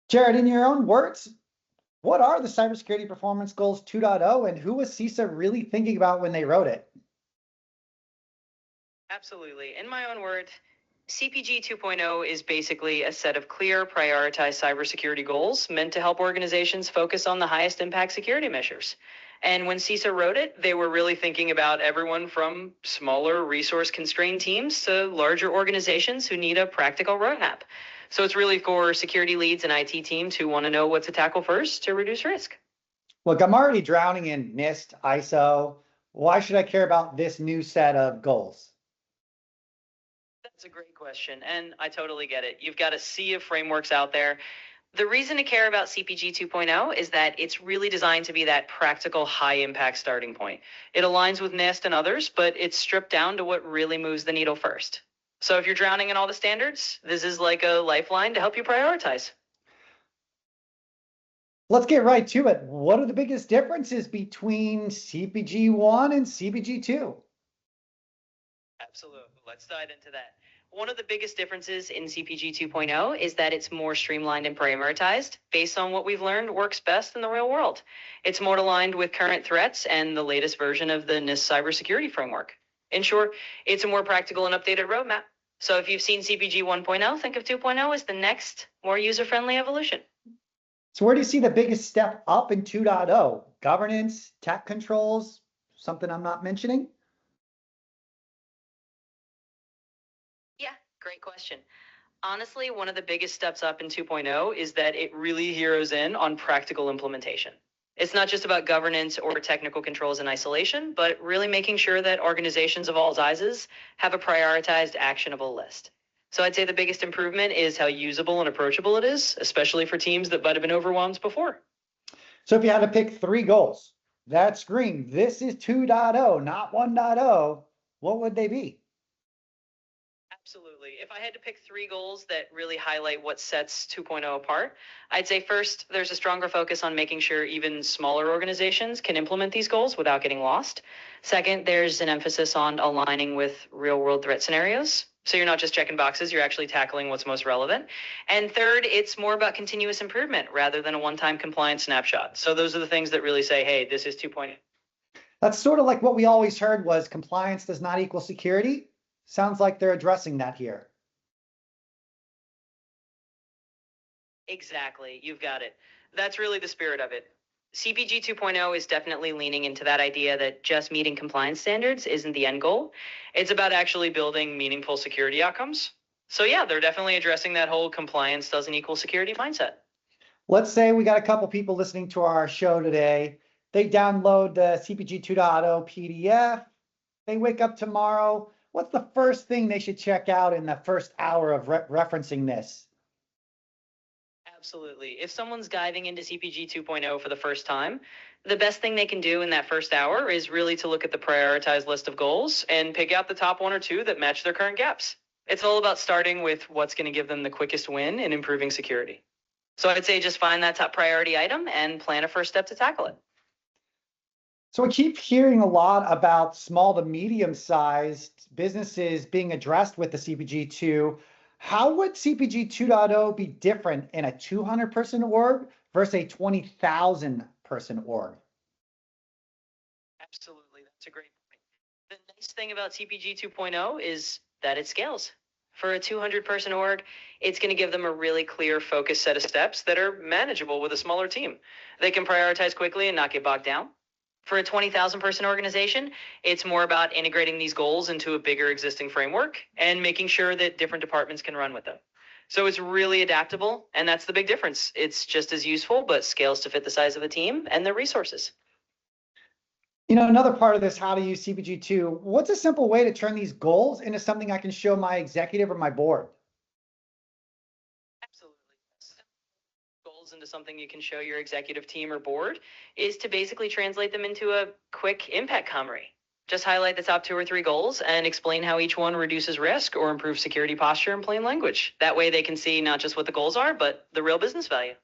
Jared, in your own words, what are the Cybersecurity Performance Goals 2.0 and who was CISA really thinking about when they wrote it? Absolutely. In my own words, CPG 2.0 is basically a set of clear, prioritized cybersecurity goals meant to help organizations focus on the highest impact security measures. And when CISA wrote it, they were really thinking about everyone from smaller resource constrained teams to larger organizations who need a practical roadmap. So it's really for security leads and IT teams who want to know what to tackle first to reduce risk. Look, I'm already drowning in NIST, ISO. Why should I care about this new set of goals? That's a great question, and I totally get it. You've got a sea of frameworks out there. The reason to care about CPG 2.0 is that it's really designed to be that practical, high impact starting point. It aligns with NIST and others, but it's stripped down to what really moves the needle first. So if you're drowning in all the standards, this is like a lifeline to help you prioritize. Let's get right to it. What are the biggest differences between CPG 1 and CPG 2? Absolutely. Let's dive into that. One of the biggest differences in CPG 2.0 is that it's more streamlined and prioritized based on what we've learned works best in the real world. It's more aligned with current threats and the latest version of the NIST cybersecurity framework. In short, it's a more practical and updated roadmap. So if you've seen CPG 1.0, think of 2.0 as the next, more user-friendly evolution. So where do you see the biggest step up in 2.0? Governance, tech controls, something I'm not mentioning? Yeah, great question. Honestly, one of the biggest steps up in 2.0 is that it really zeroes in on practical implementation. It's not just about governance or technical controls in isolation, but really making sure that organizations of all sizes have a prioritized, actionable list. So I'd say the biggest improvement is how usable and approachable it is, especially for teams that might have been overwhelmed before. So if you had to pick three goals, that's green. This is 2.0, not 1.0. What would they be? Absolutely. If I had to pick three goals that really highlight what sets 2.0 apart, I'd say first, there's a stronger focus on making sure even smaller organizations can implement these goals without getting lost. Second, there's an emphasis on aligning with real world threat scenarios. So you're not just checking boxes, you're actually tackling what's most relevant. And third, it's more about continuous improvement rather than a one time compliance snapshot. So those are the things that really say, hey, this is 2.0. That's sort of like what we always heard was compliance does not equal security. Sounds like they're addressing that here. Exactly. You've got it. That's really the spirit of it. CPG 2.0 is definitely leaning into that idea that just meeting compliance standards isn't the end goal. It's about actually building meaningful security outcomes. So, yeah, they're definitely addressing that whole compliance doesn't equal security mindset. Let's say we got a couple people listening to our show today. They download the CPG 2.0 PDF. They wake up tomorrow. What's the first thing they should check out in the first hour of referencing this? Absolutely. If someone's diving into CPG 2.0 for the first time, the best thing they can do in that first hour is really to look at the prioritized list of goals and pick out the top one or two that match their current gaps. It's all about starting with what's going to give them the quickest win in improving security. So I'd say just find that top priority item and plan a first step to tackle it. So I keep hearing a lot about small to medium-sized businesses being addressed with the CPG 2. How would CPG 2.0 be different in a 200-person org versus a 20,000-person org? Absolutely. That's a great point. The nice thing about CPG 2.0 is that it scales. For a 200-person org, it's going to give them a really clear, focused set of steps that are manageable with a smaller team. They can prioritize quickly and not get bogged down. For a 20,000-person organization, it's more about integrating these goals into a bigger existing framework and making sure that different departments can run with them. So it's really adaptable, and that's the big difference. It's just as useful, but scales to fit the size of the team and their resources. You know, another part of this, how to use CPG 2, what's a simple way to turn these goals into something I can show my executive or my board? Absolutely. Goals into something you can show your executive team or board is to basically translate them into a quick impact summary. Just highlight the top two or three goals and explain how each one reduces risk or improves security posture in plain language. That way they can see not just what the goals are, but the real business value.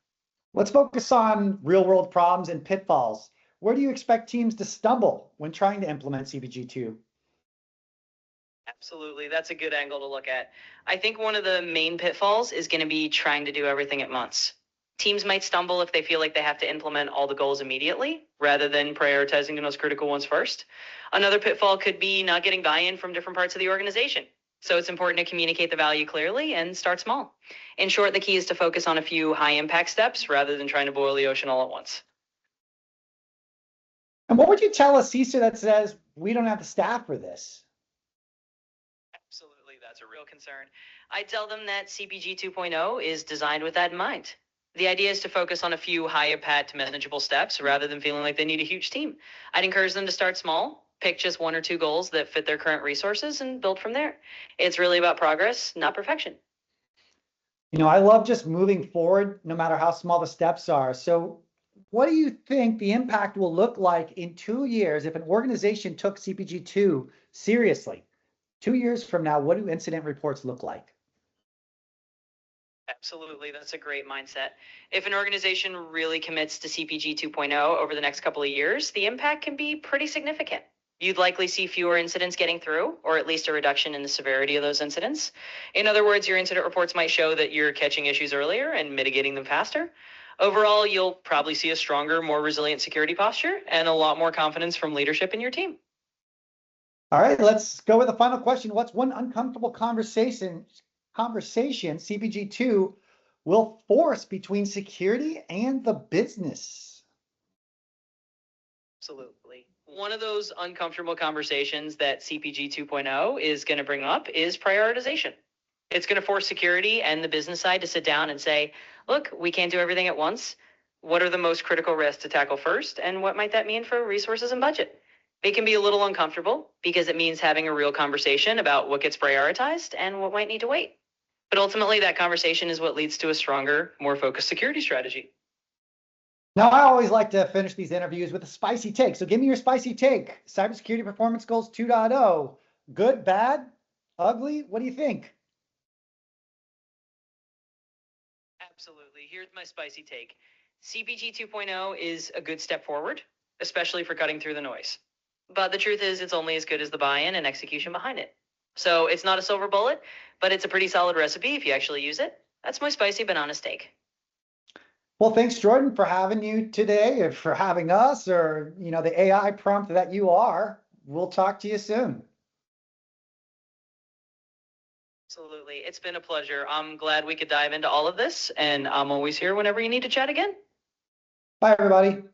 Let's focus on real world problems and pitfalls. Where do you expect teams to stumble when trying to implement CPG 2? Absolutely. That's a good angle to look at. I think one of the main pitfalls is going to be trying to do everything at once. Teams might stumble if they feel like they have to implement all the goals immediately rather than prioritizing the most critical ones first. Another pitfall could be not getting buy-in from different parts of the organization. So it's important to communicate the value clearly and start small. In short, the key is to focus on a few high impact steps rather than trying to boil the ocean all at once. And what would you tell a CISO that says, we don't have the staff for this? Absolutely, that's a real concern. I tell them that CPG 2.0 is designed with that in mind. The idea is to focus on a few high impact, manageable steps rather than feeling like they need a huge team. I'd encourage them to start small, pick just one or two goals that fit their current resources, and build from there. It's really about progress, not perfection. I love just moving forward, no matter how small the steps are. So what do you think the impact will look like in 2 years if an organization took CPG2 seriously? 2 years from now, what do incident reports look like? Absolutely, that's a great mindset. If an organization really commits to CPG 2.0 over the next couple of years, the impact can be pretty significant. You'd likely see fewer incidents getting through, or at least a reduction in the severity of those incidents. In other words, your incident reports might show that you're catching issues earlier and mitigating them faster. Overall, you'll probably see a stronger, more resilient security posture and a lot more confidence from leadership in your team. All right, let's go with the final question. What's one uncomfortable conversation CPG2 will force between security and the business? Absolutely. One of those uncomfortable conversations that CPG 2.0 is going to bring up is prioritization. It's going to force security and the business side to sit down and say, look, we can't do everything at once. What are the most critical risks to tackle first? And what might that mean for resources and budget? It can be a little uncomfortable because it means having a real conversation about what gets prioritized and what might need to wait. But ultimately, that conversation is what leads to a stronger, more focused security strategy. Now, I always like to finish these interviews with a spicy take. So give me your spicy take. Cybersecurity Performance Goals 2.0. Good, bad, ugly? What do you think? Absolutely. Here's my spicy take. CPG 2.0 is a good step forward, especially for cutting through the noise. But the truth is, it's only as good as the buy-in and execution behind it. So it's not a silver bullet, but it's a pretty solid recipe if you actually use it. That's my spicy but honest take. Well, thanks, Jordan, for having you today, or for having us, or the AI prompt that you are. We'll talk to you soon. Absolutely. It's been a pleasure. I'm glad we could dive into all of this, and I'm always here whenever you need to chat again. Bye, everybody.